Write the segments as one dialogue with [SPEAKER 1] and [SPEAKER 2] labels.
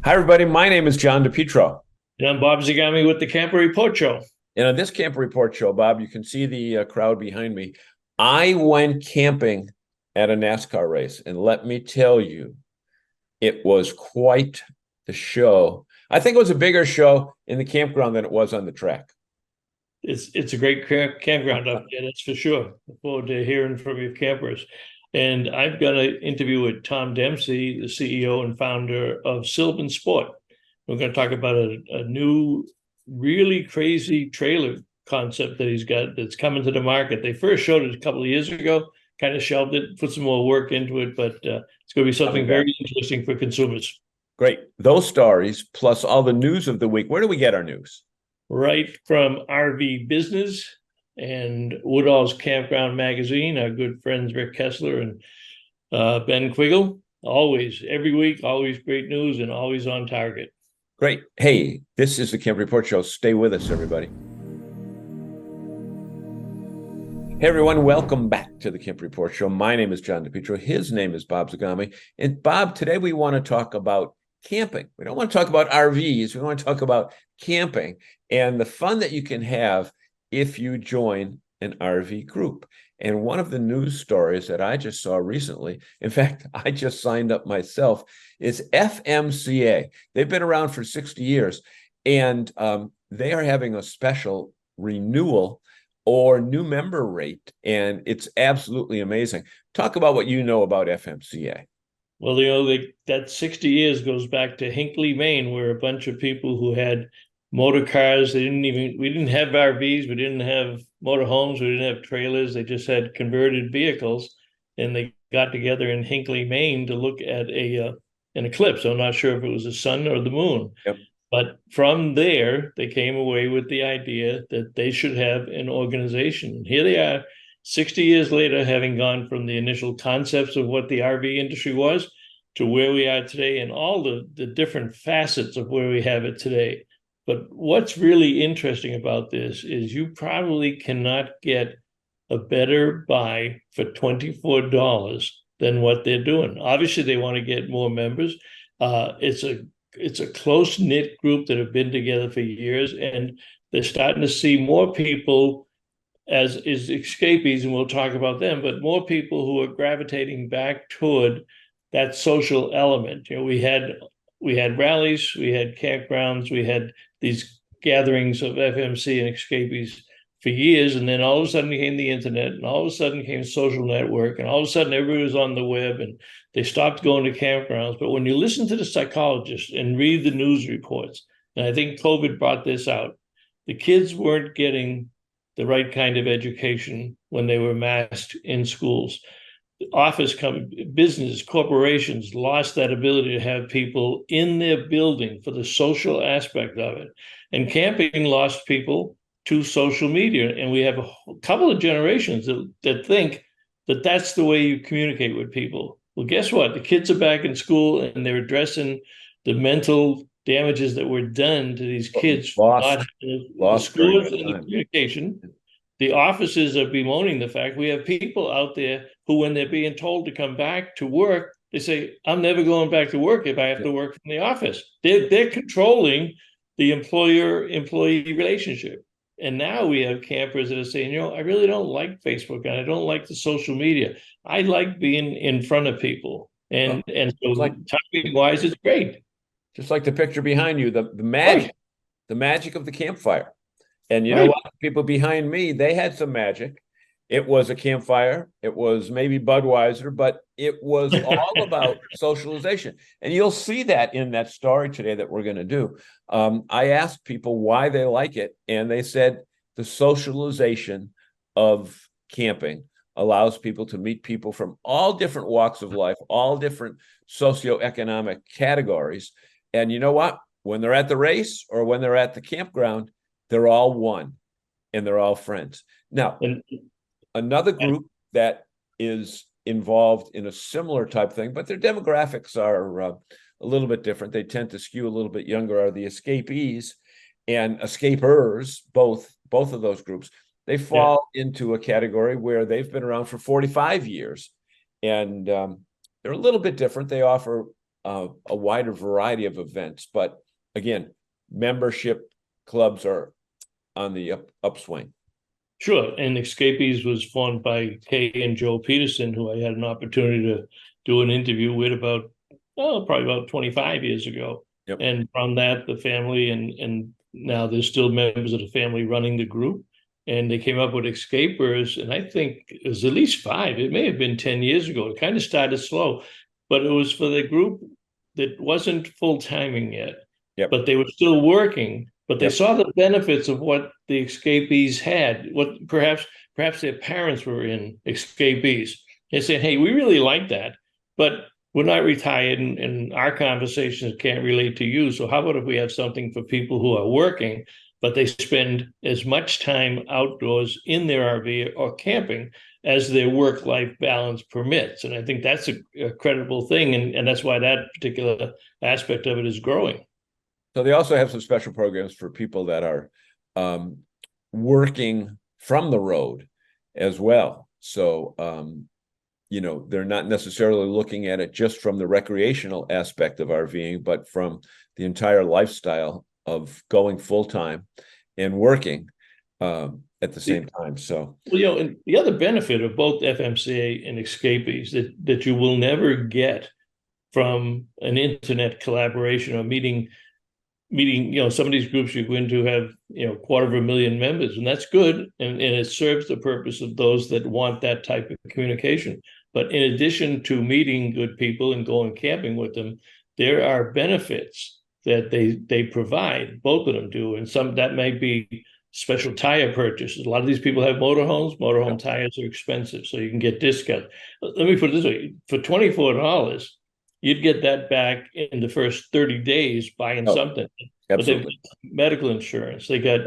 [SPEAKER 1] Hi, everybody. My name is John DePietro.
[SPEAKER 2] And I'm Bob Zagami with the Camper Report Show.
[SPEAKER 1] And on this Camper Report show, Bob, you can see the crowd behind me. I went camping at a NASCAR race, and let me tell you, it was quite the show. I think it was a bigger show in the campground than it was on the track.
[SPEAKER 2] It's a great campground up there, that's for sure. Look forward to hearing from you campers. And I've got an interview with Tom Dempsey, the CEO and founder of Sylvan Sport. We're going to talk about a new, really crazy trailer concept that he's got that's coming to the market. They first showed it a couple of years ago, kind of shelved it, put some more work into it, but it's going to be something very interesting for consumers.
[SPEAKER 1] Great. Those stories, plus all the news of the week. Where do we get our news?
[SPEAKER 2] Right from RV Business and Woodall's Campground Magazine, our good friends Rick Kessler and Ben Quiggle. Always, every week, always great news and always on target.
[SPEAKER 1] Great. Hey, this is the Camp Report Show. Stay with us, everybody. Hey, everyone. Welcome back to the Camp Report Show. My name is John DePietro. His name is Bob Zagami. And Bob, today we want to talk about camping. We don't want to talk about RVs. We want to talk about camping and the fun that you can have if you join an RV group. And one of the news stories that I just saw recently, in fact, I just signed up myself, is FMCA. They've been around for 60 years, and they are having a special renewal or new member rate, and it's absolutely amazing. Talk about what you know about FMCA.
[SPEAKER 2] Well, that 60 years goes back to Hinckley, Maine, where a bunch of people who had motor cars, we didn't have RVs, we didn't have motorhomes, we didn't have trailers, they just had converted vehicles, and they got together in Hinckley, Maine to look at an eclipse. I'm not sure if it was the sun or the moon.
[SPEAKER 1] Yep.
[SPEAKER 2] But from there, they came away with the idea that they should have an organization. Here they are, 60 years later, having gone from the initial concepts of what the RV industry was to where we are today and all the different facets of where we have it today. But what's really interesting about this is you probably cannot get a better buy for $24 than what they're doing. Obviously, they want to get more members. It's a close-knit group that have been together for years, and they're starting to see more people as is escapees, and we'll talk about them, but more people who are gravitating back toward that social element. We had rallies, we had campgrounds, we had these gatherings of FMC and escapees for years, and then all of a sudden came the internet, and all of a sudden came social network, and all of a sudden everybody was on the web, and they stopped going to campgrounds. But when you listen to the psychologists and read the news reports, and I think COVID brought this out, the kids weren't getting the right kind of education when they were masked in schools. Business, corporations lost that ability to have people in their building for the social aspect of it. And camping lost people to social media. And we have a couple of generations that think that that's the way you communicate with people. Well, guess what? The kids are back in school and they're addressing the mental damages that were done to these kids.
[SPEAKER 1] Lost
[SPEAKER 2] The schools and the communication. The offices are bemoaning the fact we have people out there who, when they're being told to come back to work, they say, I'm never going back to work if I have to work from the office. They're controlling the employer-employee relationship. And now we have campers that are saying, I really don't like Facebook and I don't like the social media. I like being in front of people. And so timing-wise, it's great.
[SPEAKER 1] Just like the picture behind you, the magic of the campfire. And you know what? People behind me, they had some magic. It was a campfire. It was maybe Budweiser, but it was all about socialization. And you'll see that in that story today that we're going to do. I asked people why they like it, and they said the socialization of camping allows people to meet people from all different walks of life, all different socioeconomic categories. And you know what? When they're at the race or when they're at the campground, they're all one, and they're all friends. Now, another group that is involved in a similar type thing, but their demographics are a little bit different. They tend to skew a little bit younger, are the escapees and escapers, both of those groups. They fall into a category where they've been around for 45 years, and they're a little bit different. They offer a wider variety of events. But again, membership clubs are on the upswing.
[SPEAKER 2] Sure. And Escapees was formed by Kay and Joe Peterson, who I had an opportunity to do an interview with about, probably about 25 years ago.
[SPEAKER 1] Yep.
[SPEAKER 2] And from that, the family and now there's still members of the family running the group. And they came up with Escapers, and I think it was at least 5. It may have been 10 years ago. It kind of started slow, but it was for the group that wasn't full-timing yet.
[SPEAKER 1] Yep.
[SPEAKER 2] But they were still working. But they
[SPEAKER 1] Yep.
[SPEAKER 2] saw the benefits of what the Escapees had. What perhaps their parents were in Escapees. They said, "Hey, we really like that, but we're not retired, and our conversations can't relate to you. So how about if we have something for people who are working, but they spend as much time outdoors in their RV or camping as their work-life balance permits?" And I think that's a credible thing, and that's why that particular aspect of it is growing.
[SPEAKER 1] So they also have some special programs for people that are working from the road as well. So, they're not necessarily looking at it just from the recreational aspect of RVing, but from the entire lifestyle of going full-time and working at the same time. So,
[SPEAKER 2] well, and the other benefit of both FMCA and Escapees that you will never get from an internet collaboration or meeting, some of these groups you go into have, 250,000 members, and that's good. And it serves the purpose of those that want that type of communication. But in addition to meeting good people and going camping with them, there are benefits that they provide. Both of them do. And some that may be special tire purchases. A lot of these people have motorhomes. Motorhome tires are expensive, so you can get discounts. Let me put it this way. For $24, you'd get that back in the first 30 days buying something.
[SPEAKER 1] absolutely.
[SPEAKER 2] But they've got medical insurance. They got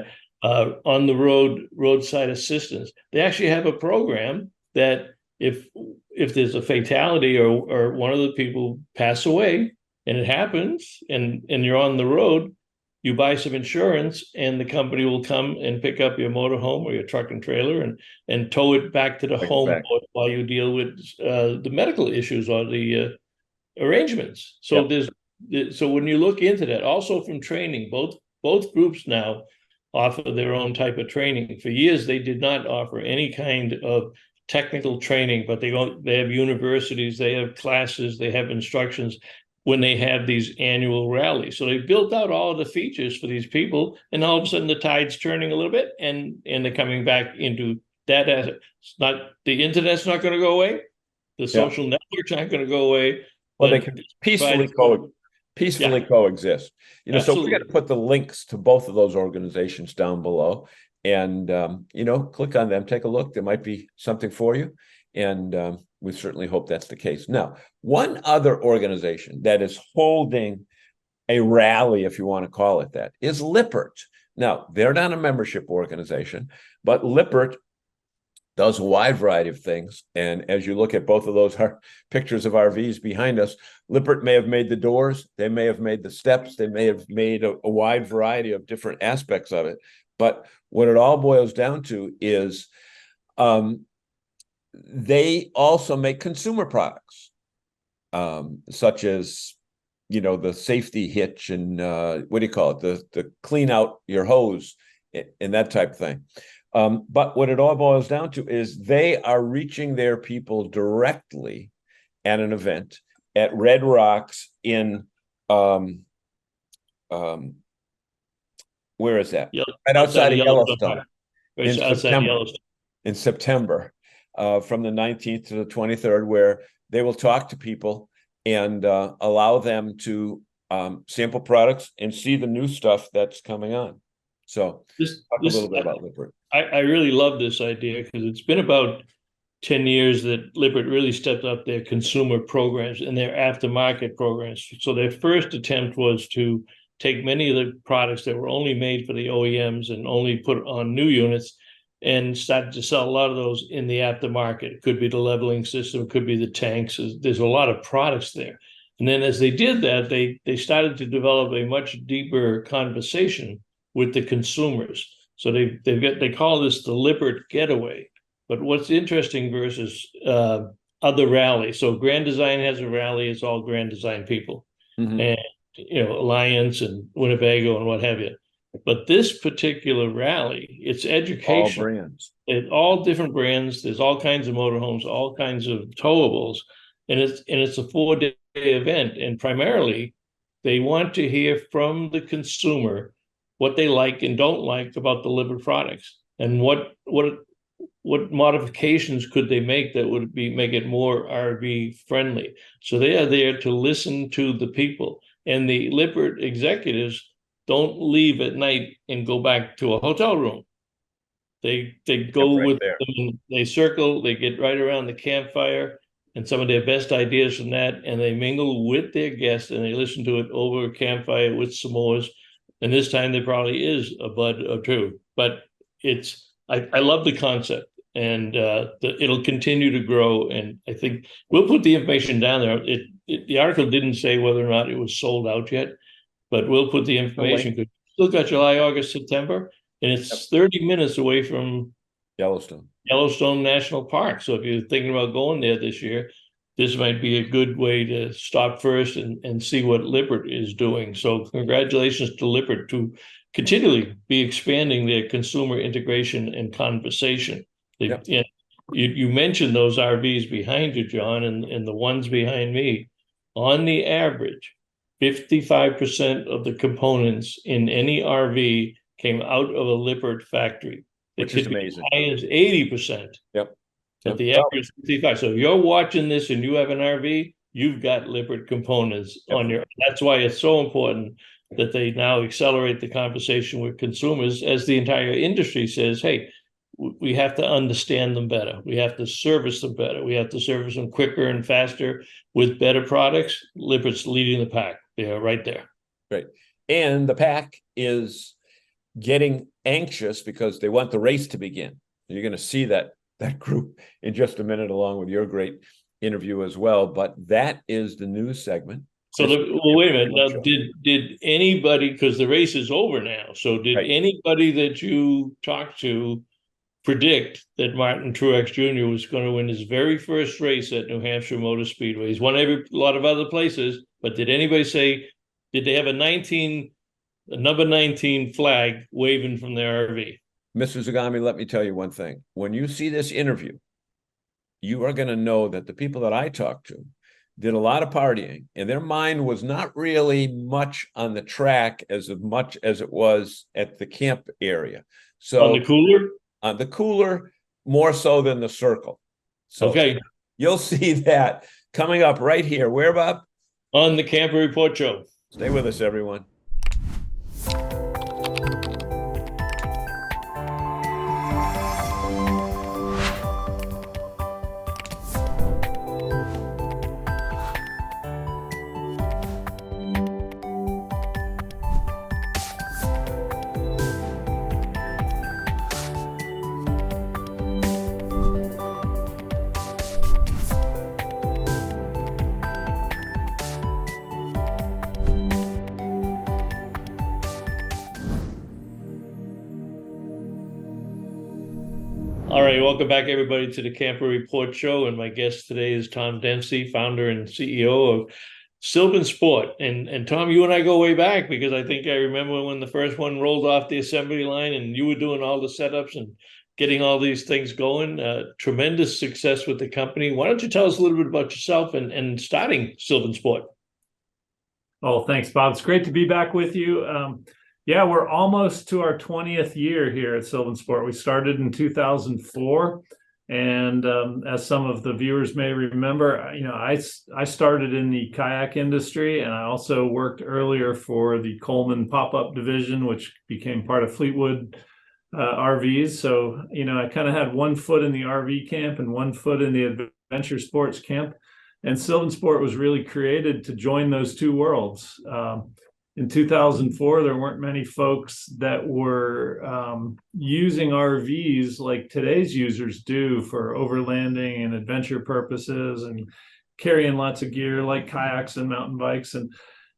[SPEAKER 2] on the roadside assistance. They actually have a program that if there's a fatality or one of the people pass away, and it happens, and you're on the road, you buy some insurance, and the company will come and pick up your motorhome or your truck and trailer and tow it back to the home while you deal with the medical issues or the arrangements. So so when you look into that, also from training, both groups now offer their own type of training. For years, they did not offer any kind of technical training, but they have universities, they have classes, they have instructions when they have these annual rallies. So they built out all of the features for these people, and all of a sudden the tide's turning a little bit, and they're coming back into that. It's not, the internet's not going to go away, the social networks aren't going to go away.
[SPEAKER 1] Well, they can peacefully coexist. So we're going to put the links to both of those organizations down below, and click on them, take a look. There might be something for you, and we certainly hope that's the case. Now, one other organization that is holding a rally, if you want to call it that, is Lippert. Now, they're not a membership organization, but Lippert does a wide variety of things. And as you look at both of those pictures of RVs behind us, Lippert may have made the doors, they may have made the steps, they may have made a wide variety of different aspects of it. But what it all boils down to is they also make consumer products, such as, the safety hitch and what do you call it? The clean out your hose and that type of thing. But what it all boils down to is they are reaching their people directly at an event at Red Rocks in where is that? Right outside of Yellowstone. In September, from the 19th to the 23rd, where they will talk to people and allow them to sample products and see the new stuff that's coming on. So talk a little bit about Lippert.
[SPEAKER 2] I really love this idea, because it's been about 10 years that Lippert really stepped up their consumer programs and their aftermarket programs. So their first attempt was to take many of the products that were only made for the OEMs and only put on new units, and started to sell a lot of those in the aftermarket. It could be the leveling system, it could be the tanks. There's a lot of products there. And then as they did that, they started to develop a much deeper conversation with the consumers. So they call this the Lippert Getaway. But what's interesting versus other rallies, so Grand Design has a rally, it's all Grand Design people.
[SPEAKER 1] Mhm.
[SPEAKER 2] and Alliance and Winnebago and what have you. But this particular rally, it's
[SPEAKER 1] All
[SPEAKER 2] educational.
[SPEAKER 1] brands.
[SPEAKER 2] It's all different brands. There's all kinds of motorhomes, all kinds of towables, and it's a 4-day event. And primarily, they want to hear from the consumer what they like and don't like about the Lippert products, and what modifications could they make that would make it more RV friendly. So they are there to listen to the people, and the Lippert executives don't leave at night and go back to a hotel room. They go
[SPEAKER 1] Right
[SPEAKER 2] with
[SPEAKER 1] there.
[SPEAKER 2] them, they circle, they get right around the campfire and some of their best ideas from that, and they mingle with their guests and they listen to it over a campfire with s'mores. And this time there probably is a bud or two, but I love the concept, and it'll continue to grow. And I think we'll put the information down there. The article didn't say whether or not it was sold out yet, but we'll put the information. Because still got July, August, September, and it's 30 minutes away from Yellowstone National Park. So if you're thinking about going there this year, this might be a good way to stop first and see what Lippert is doing. So congratulations to Lippert to continually be expanding their consumer integration and conversation. You mentioned those RVs behind you, John, and the ones behind me. On the average, 55% of the components in any RV came out of a Lippert factory.
[SPEAKER 1] Which is amazing.
[SPEAKER 2] As high as 80%.
[SPEAKER 1] Yep.
[SPEAKER 2] But the average is 55. So if you're watching this and you have an RV, you've got Lippert components on your. That's why it's so important that they now accelerate the conversation with consumers, as the entire industry says, hey, we have to understand them better. We have to service them better. We have to service them quicker and faster with better products. Lippert's leading the pack. They are right there.
[SPEAKER 1] Right. And the pack is getting anxious because they want the race to begin. You're going to see that group in just a minute, along with your great interview as well. But that is the news segment.
[SPEAKER 2] So, wait a minute. Now, did anybody, because the race is over now, so did anybody that you talked to predict that Martin Truex Jr. was going to win his very first race at New Hampshire Motor Speedway? He's won a lot of other places, but did anybody say, did they have a number 19 flag waving from their RV?
[SPEAKER 1] Mr. Zagami, let me tell you one thing. When you see this interview, you are going to know that the people that I talked to did a lot of partying, and their mind was not really much on the track as much as it was at the camp area. So on the cooler, more so than the circle. So you'll see that coming up right here. Where, Bob?
[SPEAKER 2] On the Camper Report Show.
[SPEAKER 1] Stay with us, everyone.
[SPEAKER 2] All right, welcome back, everybody, to the Camper Report Show. And my guest today is Tom Dempsey, founder and CEO of Sylvan Sport. And Tom, you and I go way back, because I think I remember when the first one rolled off the assembly line and you were doing all the setups and getting all these things going. Tremendous success with the company. Why don't you tell us a little bit about yourself and starting Sylvan Sport?
[SPEAKER 3] Oh, thanks, Bob. It's great to be back with you. Yeah, we're almost to our 20th year here at Sylvan Sport. We started in 2004. And as some of the viewers may remember, I started in the kayak industry, and I also worked earlier for the Coleman pop-up division, which became part of Fleetwood RVs. So, I kind of had one foot in the RV camp and one foot in the adventure sports camp. And Sylvan Sport was really created to join those two worlds. In 2004, there weren't many folks that were using RVs like today's users do for overlanding and adventure purposes and carrying lots of gear like kayaks and mountain bikes. And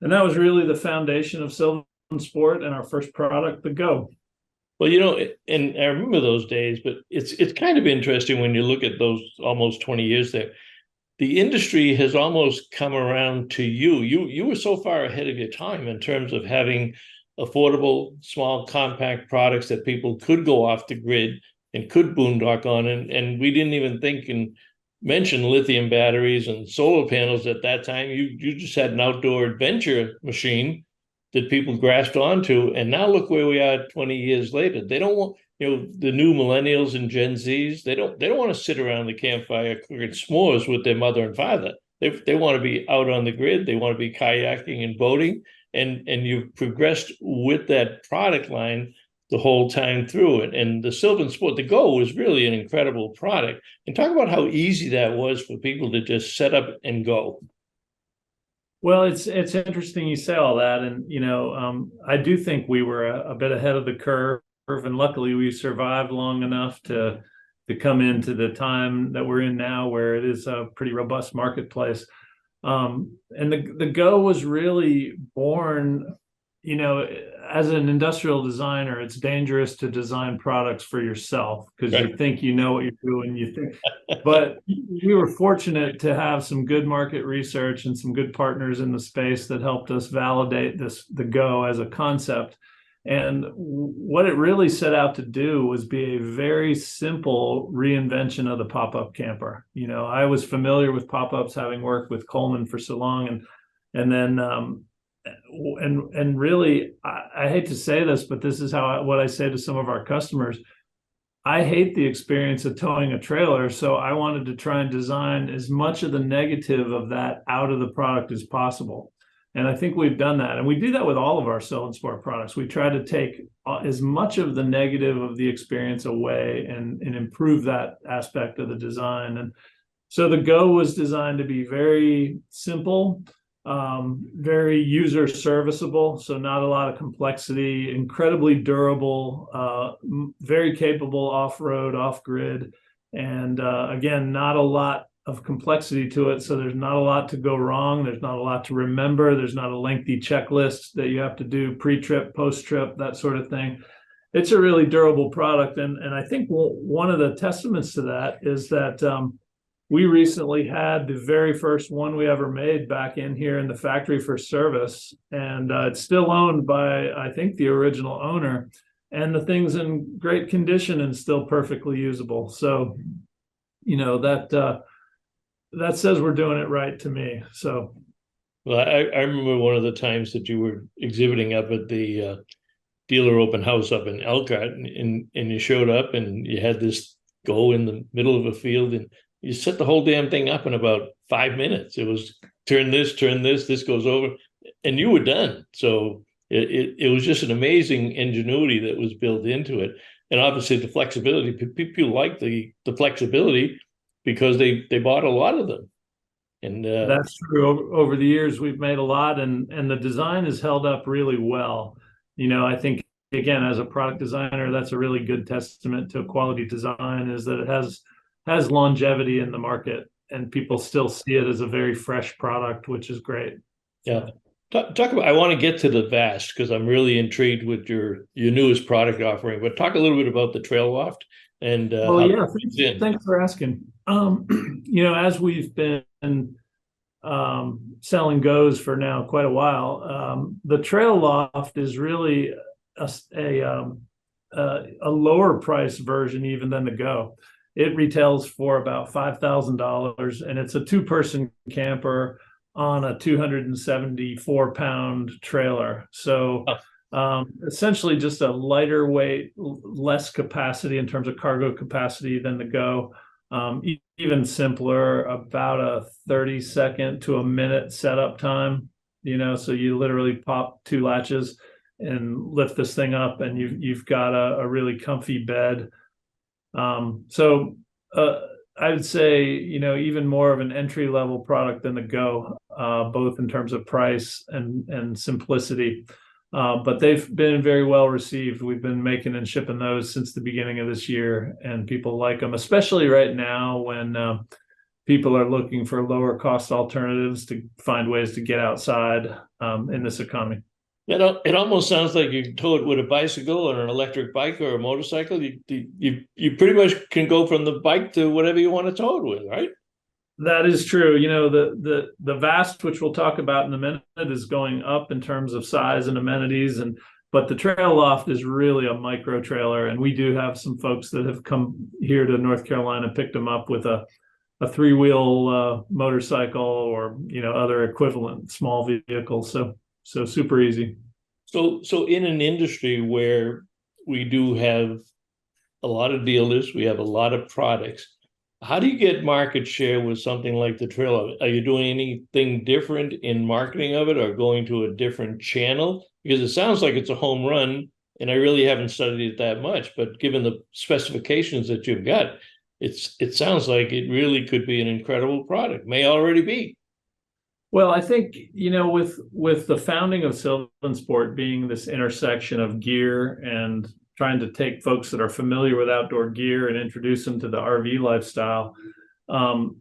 [SPEAKER 3] that was really the foundation of Sylvan Sport and our first product, the Go.
[SPEAKER 2] Well, and I remember those days, but it's kind of interesting when you look at those almost 20 years there. the industry has almost come around to you. You were so far ahead of your time in terms of having affordable, small, compact products that people could go off the grid and could boondock on. And we didn't even think and mention lithium batteries and solar panels at that time. You just had an outdoor adventure machine that people grasped onto. And now look where we are 20 years later. They don't want, the new millennials and Gen Zs, they don't want to sit around the campfire cooking s'mores with their mother and father. They want to be out on the grid. They want to be kayaking and boating. And you've progressed with that product line the whole time through it. And the Sylvan Sport, the Go, was really an incredible product. And talk about how easy that was for people to just set up and go.
[SPEAKER 3] Well, it's interesting you say all that. And, I do think we were a bit ahead of the curve. And luckily, we survived long enough to come into the time that we're in now, where it is a pretty robust marketplace. And the Go was really born, as an industrial designer. It's dangerous to design products for yourself because you think you know what you're doing. But we were fortunate to have some good market research and some good partners in the space that helped us validate the Go as a concept. And what it really set out to do was be a very simple reinvention of the pop-up camper. I was familiar with pop-ups, having worked with Coleman for so long, and then really, I hate to say this, but this is what I say to some of our customers. I hate the experience of towing a trailer, so I wanted to try and design as much of the negative of that out of the product as possible. And I think we've done that. And we do that with all of our Sylvan Sport products. We try to take as much of the negative of the experience away and improve that aspect of the design. And so the Go was designed to be very simple, very user serviceable. So not a lot of complexity, incredibly durable, very capable off-road, off-grid. And again, not a lot of complexity to it. So there's not a lot to go wrong. There's not a lot to remember. There's not a lengthy checklist that you have to do pre-trip, post-trip, that sort of thing. It's a really durable product. And I think one of the testaments to that is that we recently had the very first one we ever made back in here in the factory for service. And it's still owned by, I think, the original owner. And the thing's in great condition and still perfectly usable. So, that says we're doing it right to me. So,
[SPEAKER 2] well, I remember one of the times that you were exhibiting up at the dealer open house up in Elkhart, and you showed up and you had this Go in the middle of a field, and you set the whole damn thing up in about 5 minutes. It was turn this, this goes over, and you were done. So it was just an amazing ingenuity that was built into it, and obviously the flexibility. People like the flexibility, because they bought a lot of them. And
[SPEAKER 3] that's true. Over the years, we've made a lot, and the design has held up really well. I think, again, as a product designer, that's a really good testament to quality design, is that it has longevity in the market, and people still see it as a very fresh product, which is great.
[SPEAKER 2] Yeah. Talk about, I want to get to the Vast because I'm really intrigued with your newest product offering, but talk a little bit about the Trail Loft. And
[SPEAKER 3] thanks for asking. As we've been selling Goes for now quite a while, the Trail Loft is really a lower price version even than the Go. It retails for about $5,000, and it's a two-person camper on a 274-pound trailer. So essentially just a lighter weight, less capacity in terms of cargo capacity than the Go. Even simpler, about a 30-second to a minute setup time. So you literally pop 2 latches and lift this thing up, and you've got a really comfy bed. So I would say, even more of an entry-level product than the Go, both in terms of price and simplicity. But they've been very well received. We've been making and shipping those since the beginning of this year, and people like them, especially right now when people are looking for lower cost alternatives to find ways to get outside in this economy.
[SPEAKER 2] It almost sounds like you tow it with a bicycle or an electric bike or a motorcycle. You pretty much can go from the bike to whatever you want to tow it with, right?
[SPEAKER 3] That is true. You know, the Vast, which we'll talk about in a minute, is going up in terms of size and amenities, and but the Trail Loft is really a micro trailer, and we do have some folks that have come here to North Carolina, picked them up with a three-wheel motorcycle or other equivalent small vehicles. So super easy.
[SPEAKER 2] So in an industry where we do have a lot of dealers, we have a lot of products. How do you get market share with something like the Trail? Are you doing anything different in marketing of it or going to a different channel? Because it sounds like it's a home run, and I really haven't studied it that much, but given the specifications that you've got, it sounds like it really could be an incredible product, may already be.
[SPEAKER 3] Well, I think, with the founding of Sylvan Sport being this intersection of gear and trying to take folks that are familiar with outdoor gear and introduce them to the RV lifestyle,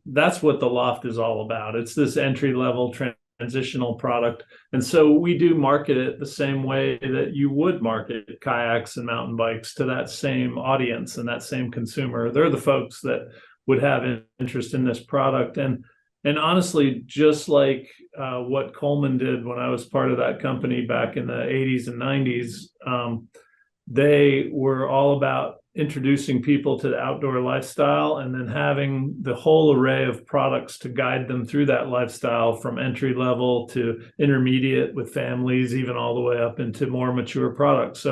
[SPEAKER 3] that's what the Loft is all about. It's this entry-level transitional product. And so we do market it the same way that you would market kayaks and mountain bikes to that same audience and that same consumer. They're the folks that would have interest in this product. And honestly, just like what Coleman did when I was part of that company back in the 80s and 90s, they were all about introducing people to the outdoor lifestyle and then having the whole array of products to guide them through that lifestyle, from entry level to intermediate with families, even all the way up into more mature products.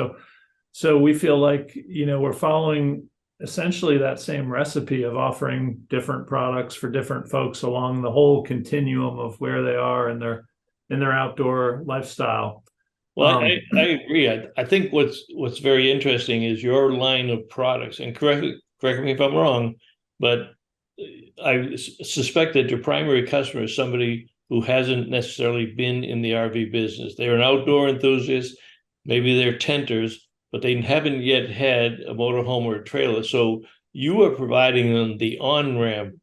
[SPEAKER 3] So we feel like, we're following essentially that same recipe of offering different products for different folks along the whole continuum of where they are in their outdoor lifestyle.
[SPEAKER 2] Well, I agree. I think what's very interesting is your line of products, and correct me if I'm wrong, but I suspect that your primary customer is somebody who hasn't necessarily been in the RV business. They're an outdoor enthusiast, maybe they're tenters, but they haven't yet had a motorhome or a trailer. So you are providing them the on-ramp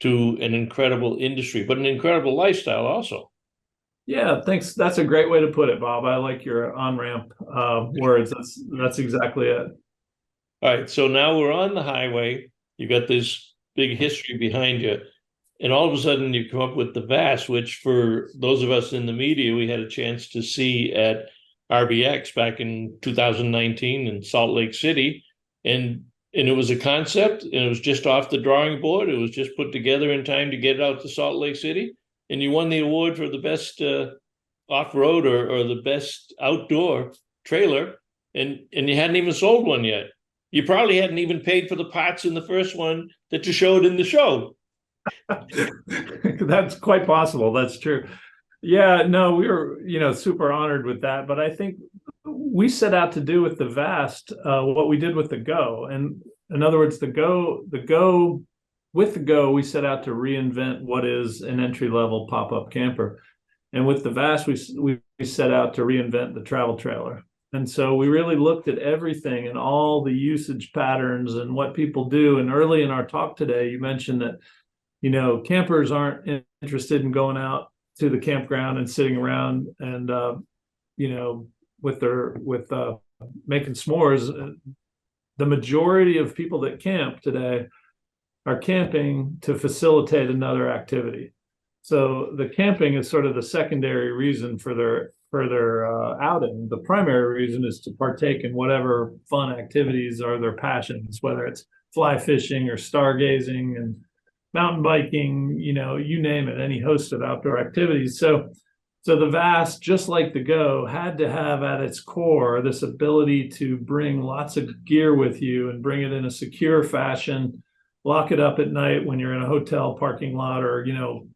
[SPEAKER 2] to an incredible industry, but an incredible lifestyle also.
[SPEAKER 3] Yeah, thanks. That's a great way to put it, Bob. I like your on-ramp words. That's exactly it.
[SPEAKER 2] All right, so now we're on the highway. You got this big history behind you, and all of a sudden you come up with the Vast, which for those of us in the media, we had a chance to see at RBX back in 2019 in Salt Lake City, and it was a concept, and it was just off the drawing board. It was just put together in time to get it out to Salt Lake City. And you won the award for the best off-road or the best outdoor trailer, and you hadn't even sold one yet. You probably hadn't even paid for the parts in the first one that you showed in the show.
[SPEAKER 3] That's quite possible. That's true. Yeah, no, we were, super honored with that. But I think we set out to do with the Vast what we did with the Go. And in other words, with the Go, we set out to reinvent what is an entry-level pop-up camper. And with the Vast, we set out to reinvent the travel trailer. And so we really looked at everything and all the usage patterns and what people do. And early in our talk today, you mentioned that, campers aren't interested in going out to the campground and sitting around and, with making s'mores. The majority of people that camp today are camping to facilitate another activity. So the camping is sort of the secondary reason for their outing. The primary reason is to partake in whatever fun activities are their passions, whether it's fly fishing or stargazing and mountain biking, you name it, any host of outdoor activities. So the Vast, just like the Go, had to have at its core this ability to bring lots of gear with you and bring it in a secure fashion, lock it up at night when you're in a hotel parking lot or,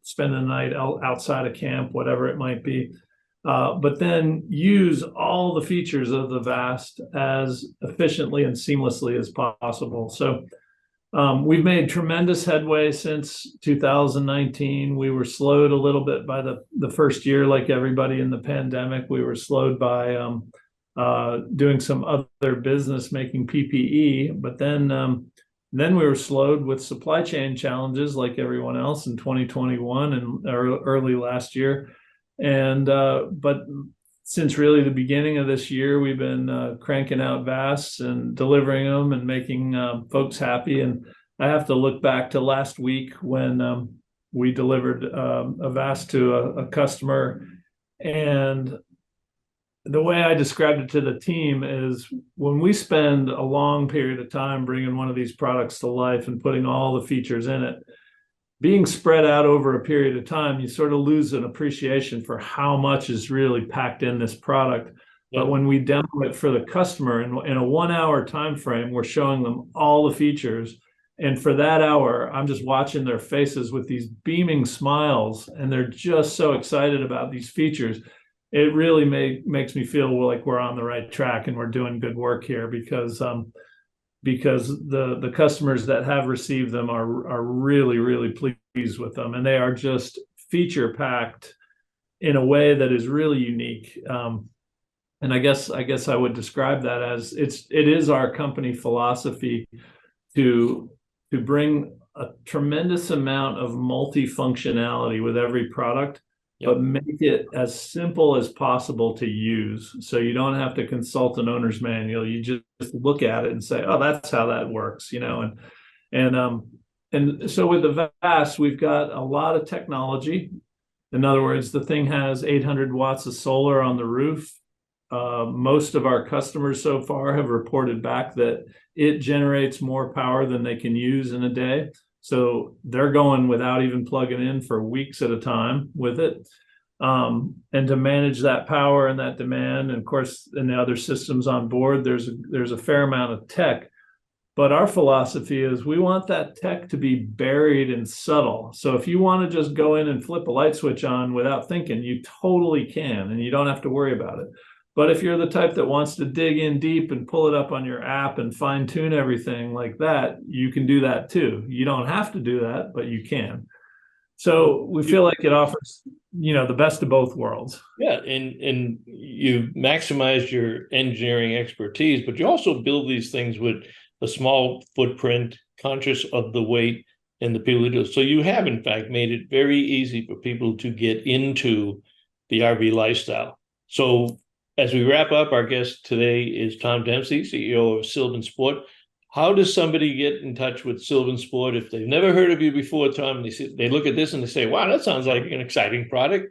[SPEAKER 3] spend the night outside of camp, whatever it might be. But then use all the features of the Vast as efficiently and seamlessly as possible. So we've made tremendous headway since 2019. We were slowed a little bit by the first year, like everybody in the pandemic. We were slowed by doing some other business, making PPE, but then we were slowed with supply chain challenges like everyone else in 2021 and early last year. But since really the beginning of this year, we've been cranking out Vasts and delivering them and making folks happy. And I have to look back to last week when we delivered a vest to a customer, and the way I described it to the team is when we spend a long period of time bringing one of these products to life and putting all the features in it, being spread out over a period of time, you sort of lose an appreciation for how much is really packed in this product. But when we demo it for the customer in a 1 hour time frame, we're showing them all the features. And for that hour, I'm just watching their faces with these beaming smiles, and they're just so excited about these features. It really makes me feel like we're on the right track and we're doing good work here, because the customers that have received them are really, really pleased with them, and they are just feature packed in a way that is really unique. And I guess I would describe that as it is our company philosophy to bring a tremendous amount of multifunctionality with every product, but make it as simple as possible to use. So you don't have to consult an owner's manual. You just look at it and say, oh, that's how that works, you know. And so with the vest, we've got a lot of technology. In other words, the thing has 800 watts of solar on the roof. Most of our customers so far have reported back that it generates more power than they can use in a day. So they're going without even plugging in for weeks at a time with it. And to manage that power and that demand, and of course, in the other systems on board, there's a fair amount of tech. But our philosophy is we want that tech to be buried and subtle. So if you want to just go in and flip a light switch on without thinking, you totally can, and you don't have to worry about it. But if you're the type that wants to dig in deep and pull it up on your app and fine tune everything like that, you can do that too. You don't have to do that, but you can. So we feel like it offers, you know, the best of both worlds.
[SPEAKER 2] Yeah, and you maximize your engineering expertise, but you also build these things with a small footprint, conscious of the weight and the people who do it. So you have, in fact, made it very easy for people to get into the RV lifestyle. So as we wrap up, our guest today is Tom Dempsey, CEO of Sylvan Sport. How does somebody get in touch with Sylvan Sport if they've never heard of you before, Tom? They look at this and they say, wow, that sounds like an exciting product.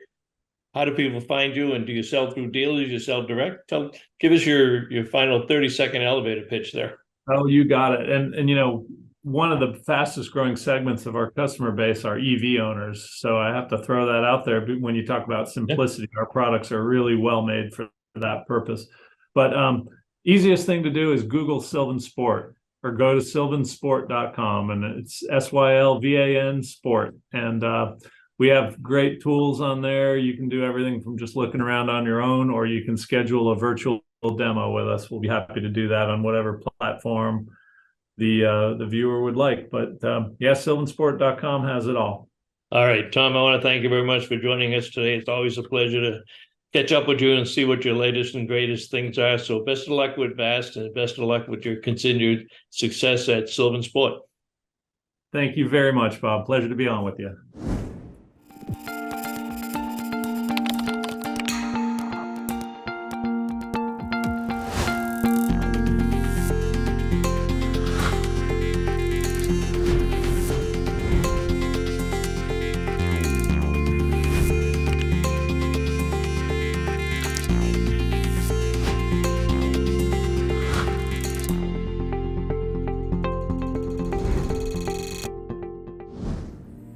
[SPEAKER 2] How do people find you? And do you sell through dealers? Do you sell direct? Give us your final 30-second elevator pitch there.
[SPEAKER 3] Oh, you got it. And you know, one of the fastest growing segments of our customer base are EV owners. So I have to throw that out there. When you talk about simplicity, our products are really well made for that purpose. But easiest thing to do is Google Sylvan Sport or go to sylvansport.com, and it's SYLVAN Sport. And we have great tools on there. You can do everything from just looking around on your own, or you can schedule a virtual demo with us. We'll be happy to do that on whatever platform the viewer would like. But sylvansport.com has it all.
[SPEAKER 2] All right, Tom, I want to thank you very much for joining us today. It's always a pleasure to catch up with you and see what your latest and greatest things are. So best of luck with VAST, and best of luck with your continued success at Sylvan Sport.
[SPEAKER 3] Thank you very much, Bob. Pleasure to be on with you.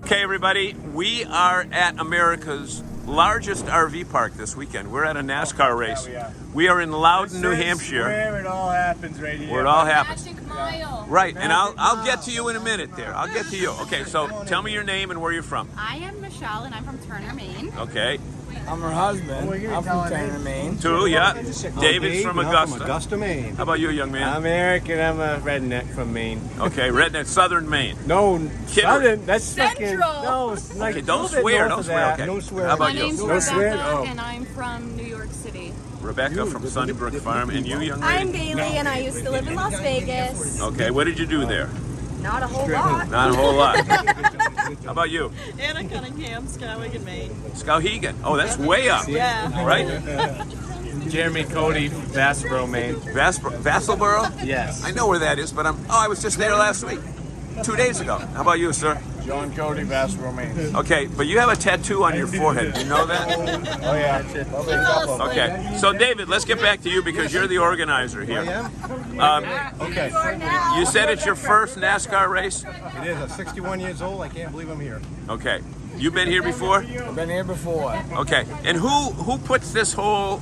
[SPEAKER 1] Okay, everybody, we are at America's largest RV park this weekend. We're at a NASCAR race. We are in Loudon, New Hampshire.
[SPEAKER 4] Where it all happens right here.
[SPEAKER 1] Where it all happens.
[SPEAKER 5] Magic Mile.
[SPEAKER 1] Right, and I'll get to you in a minute there. I'll get to you. Okay, so tell me your name and where you're from.
[SPEAKER 5] I am Michelle, and I'm from Turner, Maine.
[SPEAKER 1] Okay.
[SPEAKER 4] I'm her husband. I'm from Turner, Maine.
[SPEAKER 1] Two, yeah. David's from Augusta.
[SPEAKER 6] From Augusta, Maine.
[SPEAKER 1] How about you, young man?
[SPEAKER 4] I'm Eric, and I'm a redneck from Maine.
[SPEAKER 1] Okay, redneck, southern Maine.
[SPEAKER 4] No,
[SPEAKER 1] Kid-
[SPEAKER 4] southern. That's
[SPEAKER 5] Central.
[SPEAKER 4] fucking. No, it's like
[SPEAKER 1] Okay,
[SPEAKER 4] a
[SPEAKER 1] don't
[SPEAKER 4] little bit
[SPEAKER 1] swear,
[SPEAKER 4] north
[SPEAKER 1] don't
[SPEAKER 4] of
[SPEAKER 1] swear,
[SPEAKER 4] that.
[SPEAKER 1] okay.
[SPEAKER 6] Don't swear.
[SPEAKER 1] How about
[SPEAKER 5] My
[SPEAKER 1] you?
[SPEAKER 5] name's
[SPEAKER 4] No
[SPEAKER 5] Rebecca,
[SPEAKER 4] swear? Oh.
[SPEAKER 5] and I'm from New York City.
[SPEAKER 1] Rebecca from Sunnybrook Farm, and you, young
[SPEAKER 7] I'm
[SPEAKER 1] lady?
[SPEAKER 7] Bailey, and I used to live in Las Vegas.
[SPEAKER 1] Okay, what did you do there?
[SPEAKER 7] Not a whole lot.
[SPEAKER 1] Not a whole lot. How about you?
[SPEAKER 8] Anna Cunningham, Skowhegan, Maine.
[SPEAKER 1] Skowhegan. Oh, that's way up.
[SPEAKER 8] Yeah.
[SPEAKER 1] Right?
[SPEAKER 4] Jeremy Cody, Vassboro, Maine.
[SPEAKER 1] Vassalboro?
[SPEAKER 4] Yes.
[SPEAKER 1] I know where that is, but I was just there last week. 2 days ago. How about you, sir?
[SPEAKER 4] John Cody, Vasbro, Maine.
[SPEAKER 1] Okay, but you have a tattoo on your forehead. You know that?
[SPEAKER 4] Oh, yeah.
[SPEAKER 1] Okay. So, David, let's get back to you because you're the organizer here.
[SPEAKER 4] Okay.
[SPEAKER 1] You said it's your first NASCAR race?
[SPEAKER 4] It is. I'm 61 years old. I can't believe I'm here.
[SPEAKER 1] Okay. You've been here before?
[SPEAKER 4] I've been here before.
[SPEAKER 1] Okay. And who puts this whole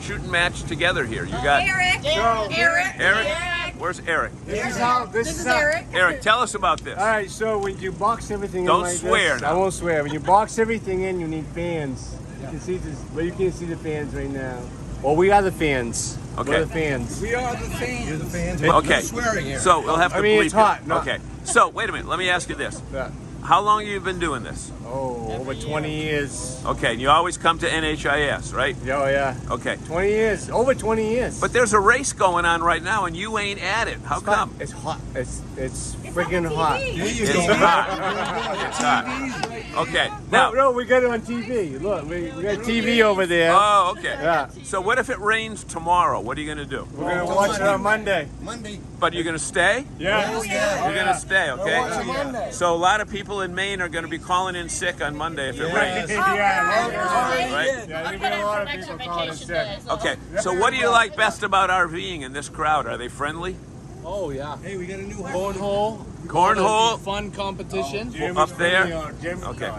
[SPEAKER 1] shooting match together here? You got Eric? Where's Eric?
[SPEAKER 7] This is Eric.
[SPEAKER 1] Eric, tell us about this.
[SPEAKER 6] All right, so when you box everything
[SPEAKER 1] Don't
[SPEAKER 6] in like
[SPEAKER 1] swear
[SPEAKER 6] this,
[SPEAKER 1] now.
[SPEAKER 6] I won't swear. When you box everything in, you need fans. You can see this, but you can't see the fans right now. Well, we are the fans.
[SPEAKER 1] Okay.
[SPEAKER 6] We're the fans.
[SPEAKER 4] We are the fans. You're the fans.
[SPEAKER 1] Okay.
[SPEAKER 4] No swearing here.
[SPEAKER 1] So we'll have to
[SPEAKER 6] I mean,
[SPEAKER 1] bleep
[SPEAKER 6] it's hot,
[SPEAKER 1] it.
[SPEAKER 6] no.
[SPEAKER 1] Okay. So wait a minute. Let me ask you this.
[SPEAKER 6] Yeah.
[SPEAKER 1] How long have you been doing this?
[SPEAKER 6] Oh, over 20 years.
[SPEAKER 1] Okay. And you always come to NHIS, right?
[SPEAKER 6] Oh yeah.
[SPEAKER 1] Okay.
[SPEAKER 6] 20 years. Over 20 years.
[SPEAKER 1] But there's a race going on right now, and you ain't at it. How come?
[SPEAKER 6] It's hot. It's freaking hot.
[SPEAKER 1] It's hot. It's hot. Okay. Now.
[SPEAKER 6] No, we got it on TV. Look, we got TV over there.
[SPEAKER 1] Oh, okay.
[SPEAKER 6] Yeah.
[SPEAKER 1] So what if it rains tomorrow? What are you going to do?
[SPEAKER 6] We're gonna watch it on Monday.
[SPEAKER 4] Monday.
[SPEAKER 1] But you're going to stay?
[SPEAKER 6] Yeah.
[SPEAKER 1] You're going to stay, okay?
[SPEAKER 4] Watch it Monday.
[SPEAKER 1] So a lot of people in Maine are going to be calling in sick on Monday if it rains.
[SPEAKER 6] Yeah.
[SPEAKER 1] Right?
[SPEAKER 6] Yeah, there'll be a lot of people calling sick.
[SPEAKER 1] Okay. So what do you like best about RVing in this crowd? Are they friendly?
[SPEAKER 4] Oh, yeah. Hey, we got a new cornhole.
[SPEAKER 1] Cornhole
[SPEAKER 4] Fun competition.
[SPEAKER 1] up there?
[SPEAKER 6] Okay.
[SPEAKER 1] Okay.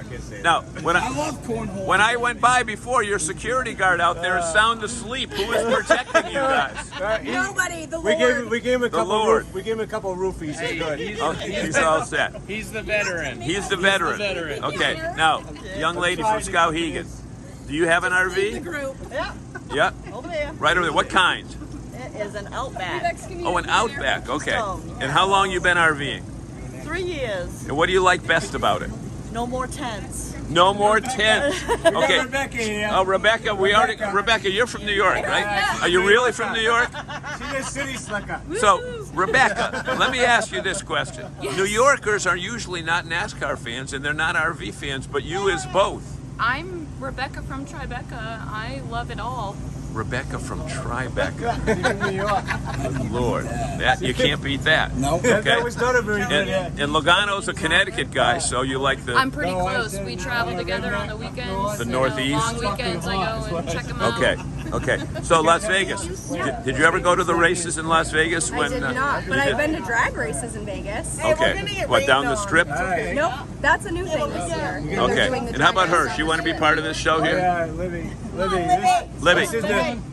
[SPEAKER 1] Now, when
[SPEAKER 4] I love cornhole.
[SPEAKER 1] when I went by before, your security guard out there is sound asleep. Who is protecting you guys?
[SPEAKER 7] Nobody. The
[SPEAKER 6] We
[SPEAKER 7] Lord.
[SPEAKER 6] gave him a
[SPEAKER 1] The
[SPEAKER 6] couple.
[SPEAKER 1] Lord.
[SPEAKER 6] We gave him a couple roofies. He's good.
[SPEAKER 1] Oh, he's all set.
[SPEAKER 4] He's the veteran.
[SPEAKER 1] He's the veteran.
[SPEAKER 4] veteran.
[SPEAKER 1] Okay. Now, young lady from Skowhegan, do you have an RV?
[SPEAKER 8] Group. Yeah,
[SPEAKER 1] Yeah.
[SPEAKER 8] over there.
[SPEAKER 1] Right over there. What kind?
[SPEAKER 8] It is an Outback.
[SPEAKER 1] Oh, an Outback. Okay. And how long you been RVing?
[SPEAKER 8] 3 years.
[SPEAKER 1] And what do you like best about it?
[SPEAKER 8] No more tents.
[SPEAKER 1] No more tents. Okay.
[SPEAKER 6] Rebecca here.
[SPEAKER 1] Oh, Rebecca, Rebecca, you're from New York, right? Are you really from New York?
[SPEAKER 6] She's a city slicker.
[SPEAKER 1] So, Rebecca, let me ask you this question. New Yorkers are usually not NASCAR fans and they're not RV fans, but you is both.
[SPEAKER 5] I'm Rebecca from Tribeca. I love it all.
[SPEAKER 1] Rebecca from Tribeca.
[SPEAKER 6] She's from New York.
[SPEAKER 1] Lord, that you can't beat that.
[SPEAKER 4] No.
[SPEAKER 1] Okay.
[SPEAKER 6] That was not a very good.
[SPEAKER 1] And Logano's a Connecticut guy, so you like
[SPEAKER 5] I'm
[SPEAKER 1] the
[SPEAKER 5] pretty close. We travel together on the weekends.
[SPEAKER 1] The
[SPEAKER 5] you know,
[SPEAKER 1] Northeast?
[SPEAKER 5] long weekends, I go and check them out.
[SPEAKER 1] Okay. Okay. So Las Vegas. Did you ever go to the races in Las Vegas
[SPEAKER 7] I
[SPEAKER 1] when
[SPEAKER 7] did not, but
[SPEAKER 1] you
[SPEAKER 7] I've
[SPEAKER 1] did?
[SPEAKER 7] been to drag races in Vegas.
[SPEAKER 1] Okay. What, down the strip?
[SPEAKER 7] Nope, that's a new thing this year. They're
[SPEAKER 1] Okay.
[SPEAKER 7] doing the
[SPEAKER 1] And how about
[SPEAKER 7] drag
[SPEAKER 1] her?
[SPEAKER 7] race
[SPEAKER 1] She
[SPEAKER 7] on
[SPEAKER 1] want to
[SPEAKER 7] the
[SPEAKER 1] be
[SPEAKER 7] strip.
[SPEAKER 1] part of this show here?
[SPEAKER 6] Yeah, Libby.
[SPEAKER 1] Libby.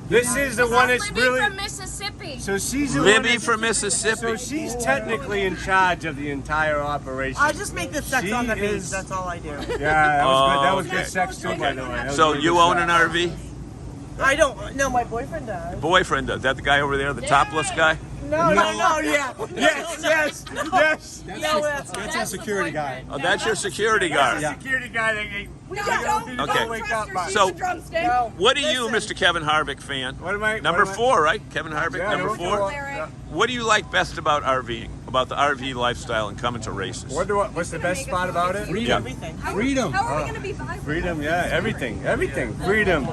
[SPEAKER 6] This is the one that's really.
[SPEAKER 5] from Mississippi.
[SPEAKER 6] So she's the one
[SPEAKER 1] Libby
[SPEAKER 6] that's-
[SPEAKER 1] from
[SPEAKER 6] So
[SPEAKER 1] Mississippi.
[SPEAKER 6] she's technically in charge of the entire operation.
[SPEAKER 8] I just make the sex
[SPEAKER 6] She
[SPEAKER 8] on the beach.
[SPEAKER 6] is-
[SPEAKER 8] That's all I do.
[SPEAKER 6] Yeah, that was good. That was
[SPEAKER 1] Okay.
[SPEAKER 6] good sex too, by the way. That was
[SPEAKER 1] So
[SPEAKER 6] really
[SPEAKER 1] you
[SPEAKER 6] good
[SPEAKER 1] own
[SPEAKER 6] sex.
[SPEAKER 1] an RV?
[SPEAKER 8] I don't. No, my boyfriend does.
[SPEAKER 1] Boyfriend does. That the guy over there, the topless guy?
[SPEAKER 8] No, yeah.
[SPEAKER 6] Yes.
[SPEAKER 8] No, that's
[SPEAKER 4] our security guy.
[SPEAKER 1] Oh, that's your security guard.
[SPEAKER 6] Security guy that
[SPEAKER 1] Okay.
[SPEAKER 6] wake up by.
[SPEAKER 1] So,
[SPEAKER 7] Drumstick.
[SPEAKER 1] what are you, Mr. Kevin Harvick fan?
[SPEAKER 6] What am I?
[SPEAKER 1] Number
[SPEAKER 6] what am I-
[SPEAKER 1] 4, right? Kevin Harvick,
[SPEAKER 6] Yeah,
[SPEAKER 1] number 4.
[SPEAKER 6] Yeah.
[SPEAKER 1] What do you like best about RVing? About the RV lifestyle and coming to races?
[SPEAKER 6] What's the best part about it?
[SPEAKER 1] Yeah.
[SPEAKER 8] everything.
[SPEAKER 4] Freedom.
[SPEAKER 7] How are we going to be vibrant?
[SPEAKER 6] Freedom, yeah, everything. Freedom.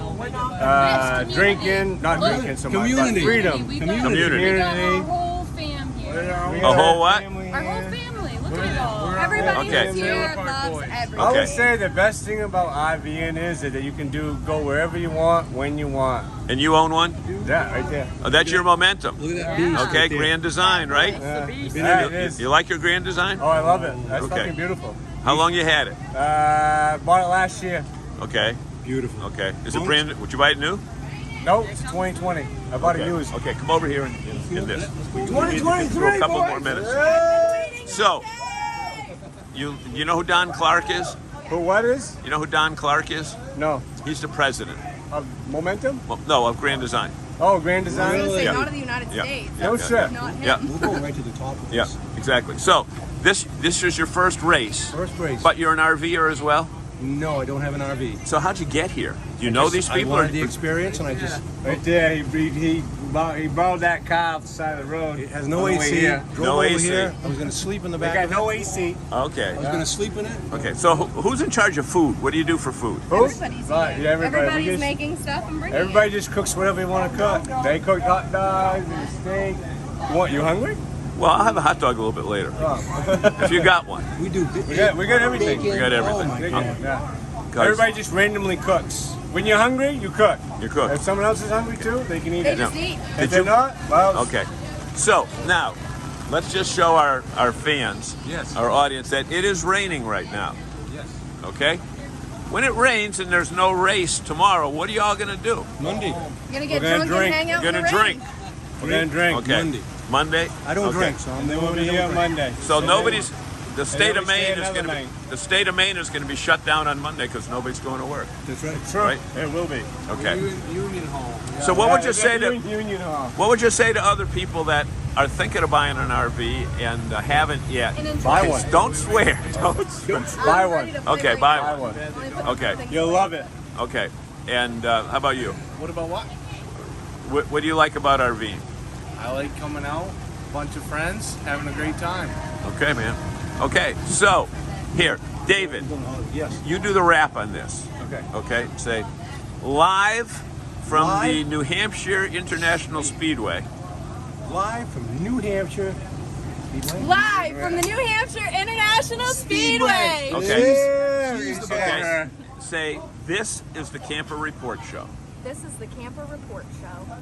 [SPEAKER 6] Drinking, not drinking so much,
[SPEAKER 4] Community.
[SPEAKER 6] but freedom.
[SPEAKER 5] We
[SPEAKER 1] Community.
[SPEAKER 5] got our whole fam here.
[SPEAKER 1] A whole what?
[SPEAKER 5] Our whole family. Look at it all.
[SPEAKER 7] Everybody
[SPEAKER 1] Okay.
[SPEAKER 7] who's here loves
[SPEAKER 6] I
[SPEAKER 7] everything.
[SPEAKER 1] Okay.
[SPEAKER 6] would say the best thing about RVing is that you can go wherever you want, when you want.
[SPEAKER 1] And you own one?
[SPEAKER 6] Yeah, right there.
[SPEAKER 1] Oh, that's your momentum.
[SPEAKER 4] Look at that beach.
[SPEAKER 1] Okay, Grand Design, right?
[SPEAKER 6] Yeah, it is.
[SPEAKER 1] You like your Grand Design?
[SPEAKER 6] Oh, I love it. That's
[SPEAKER 1] Okay.
[SPEAKER 6] fucking beautiful.
[SPEAKER 1] How long you had it?
[SPEAKER 6] Bought it last year.
[SPEAKER 1] Okay,
[SPEAKER 4] Beautiful.
[SPEAKER 1] okay. Is it brand? Would you buy it new?
[SPEAKER 6] Nope, it's 2020. I bought it used.
[SPEAKER 1] Okay, come over here in this.
[SPEAKER 6] 2023,
[SPEAKER 1] For a couple
[SPEAKER 6] boys.
[SPEAKER 1] more minutes. So, you know who Don Clark is?
[SPEAKER 6] Who, what is?
[SPEAKER 1] You know who Don Clark is?
[SPEAKER 6] No.
[SPEAKER 1] He's the president.
[SPEAKER 6] Of Momentum?
[SPEAKER 1] Well, no, of Grand Design.
[SPEAKER 6] Oh, Grand Design?
[SPEAKER 7] I was going to say,
[SPEAKER 1] Yeah.
[SPEAKER 7] not of the United
[SPEAKER 1] Yeah.
[SPEAKER 7] States.
[SPEAKER 6] No shit.
[SPEAKER 7] Not him.
[SPEAKER 1] Yeah,
[SPEAKER 4] We'll go right to the top of
[SPEAKER 1] yeah,
[SPEAKER 4] this.
[SPEAKER 1] exactly. So, this is your first race,
[SPEAKER 4] First race.
[SPEAKER 1] but you're an RVer as well.
[SPEAKER 4] No, I don't have an RV.
[SPEAKER 1] So how'd you get here? Do you know these people?
[SPEAKER 4] I wanted the experience, and I just
[SPEAKER 6] Right there, he borrowed that car off the side of the road.
[SPEAKER 4] it has no
[SPEAKER 6] on the way
[SPEAKER 4] AC.
[SPEAKER 6] here.
[SPEAKER 4] Drove
[SPEAKER 1] No
[SPEAKER 4] over
[SPEAKER 1] AC.
[SPEAKER 4] here. I was going to sleep in the
[SPEAKER 6] They
[SPEAKER 4] back.
[SPEAKER 6] got
[SPEAKER 4] of it.
[SPEAKER 6] no AC.
[SPEAKER 1] Okay.
[SPEAKER 4] I was going to sleep in it.
[SPEAKER 1] Okay. So who's in charge of food? What do you do for food?
[SPEAKER 6] Who?
[SPEAKER 7] Everybody's
[SPEAKER 6] Right,
[SPEAKER 7] here.
[SPEAKER 6] yeah, everybody. We
[SPEAKER 7] Everybody's
[SPEAKER 6] just-
[SPEAKER 7] making stuff and bringing
[SPEAKER 6] Everybody
[SPEAKER 7] it.
[SPEAKER 6] just cooks whatever you want to cook. They cook hot dogs and steak. You hungry?
[SPEAKER 1] Well, I'll have a hot dog a little bit later. If you got one.
[SPEAKER 4] We do.
[SPEAKER 6] We got everything.
[SPEAKER 1] We got everything.
[SPEAKER 4] Oh my
[SPEAKER 1] Okay.
[SPEAKER 6] Yeah.
[SPEAKER 1] 'Cause
[SPEAKER 6] Everybody just randomly cooks. When you're hungry, you cook.
[SPEAKER 1] You cook.
[SPEAKER 6] If someone else is hungry too, they can eat
[SPEAKER 7] They
[SPEAKER 6] it.
[SPEAKER 7] just eat.
[SPEAKER 6] If
[SPEAKER 1] Did
[SPEAKER 6] they're
[SPEAKER 1] you-
[SPEAKER 6] not, well,
[SPEAKER 1] Okay. So now, let's just show our fans,
[SPEAKER 4] Yes.
[SPEAKER 1] our audience, that it is raining right now.
[SPEAKER 4] Yes.
[SPEAKER 1] Okay? When it rains and there's no race tomorrow, what are y'all gonna do?
[SPEAKER 4] Monday.
[SPEAKER 7] You're gonna get
[SPEAKER 6] We're gonna
[SPEAKER 7] drunk
[SPEAKER 6] drink.
[SPEAKER 7] and hang out
[SPEAKER 1] You're
[SPEAKER 7] in
[SPEAKER 1] gonna
[SPEAKER 7] the rain.
[SPEAKER 1] drink.
[SPEAKER 6] we're gonna drink.
[SPEAKER 1] Okay.
[SPEAKER 4] Monday.
[SPEAKER 1] Monday?
[SPEAKER 4] I don't
[SPEAKER 1] Okay.
[SPEAKER 4] drink, so I'm
[SPEAKER 6] Then
[SPEAKER 4] the
[SPEAKER 6] we'll
[SPEAKER 4] one
[SPEAKER 6] be
[SPEAKER 4] that
[SPEAKER 6] here
[SPEAKER 4] don't
[SPEAKER 6] on
[SPEAKER 4] drink.
[SPEAKER 6] Monday.
[SPEAKER 1] So
[SPEAKER 6] then
[SPEAKER 1] nobody's. The state
[SPEAKER 6] then
[SPEAKER 1] of
[SPEAKER 6] we stay
[SPEAKER 1] Maine is
[SPEAKER 6] another
[SPEAKER 1] going to be.
[SPEAKER 6] night.
[SPEAKER 1] The state of Maine is going to be shut down on Monday because nobody's going to work.
[SPEAKER 4] That's right.
[SPEAKER 6] True.
[SPEAKER 1] Right.
[SPEAKER 6] It will be.
[SPEAKER 1] Okay.
[SPEAKER 4] Union Hall.
[SPEAKER 1] So what would you
[SPEAKER 6] Yeah,
[SPEAKER 1] say to
[SPEAKER 6] Union Hall?
[SPEAKER 1] what would you say to other people that are thinking of buying an RV and haven't yet?
[SPEAKER 7] And enjoy
[SPEAKER 6] Buy
[SPEAKER 7] it.
[SPEAKER 6] one.
[SPEAKER 1] Don't swear. Don't swear.
[SPEAKER 7] I'm
[SPEAKER 6] Buy
[SPEAKER 7] ready
[SPEAKER 6] one.
[SPEAKER 7] to play
[SPEAKER 1] Okay,
[SPEAKER 7] right
[SPEAKER 1] buy
[SPEAKER 7] now.
[SPEAKER 1] one.
[SPEAKER 6] one.
[SPEAKER 7] Let me put
[SPEAKER 1] Okay.
[SPEAKER 7] the things
[SPEAKER 6] You'll
[SPEAKER 7] away.
[SPEAKER 6] love it.
[SPEAKER 1] Okay. And how about you?
[SPEAKER 9] What about what?
[SPEAKER 1] What do you like about RVing?
[SPEAKER 9] I like coming out, bunch of friends, having a great time.
[SPEAKER 1] Okay, man. Okay. So here, David,
[SPEAKER 4] Yes.
[SPEAKER 1] you do the rap on this.
[SPEAKER 6] Okay.
[SPEAKER 1] Okay. Say live from the
[SPEAKER 4] Live?
[SPEAKER 1] New Hampshire International Speedway.
[SPEAKER 6] Live from New Hampshire.
[SPEAKER 7] Live from the New Hampshire International Speedway.
[SPEAKER 1] Okay.
[SPEAKER 6] Yeah,
[SPEAKER 4] She's the
[SPEAKER 1] Okay.
[SPEAKER 6] yeah.
[SPEAKER 1] Say this is the Camper Report Show.
[SPEAKER 7] This is the Camper Report Show.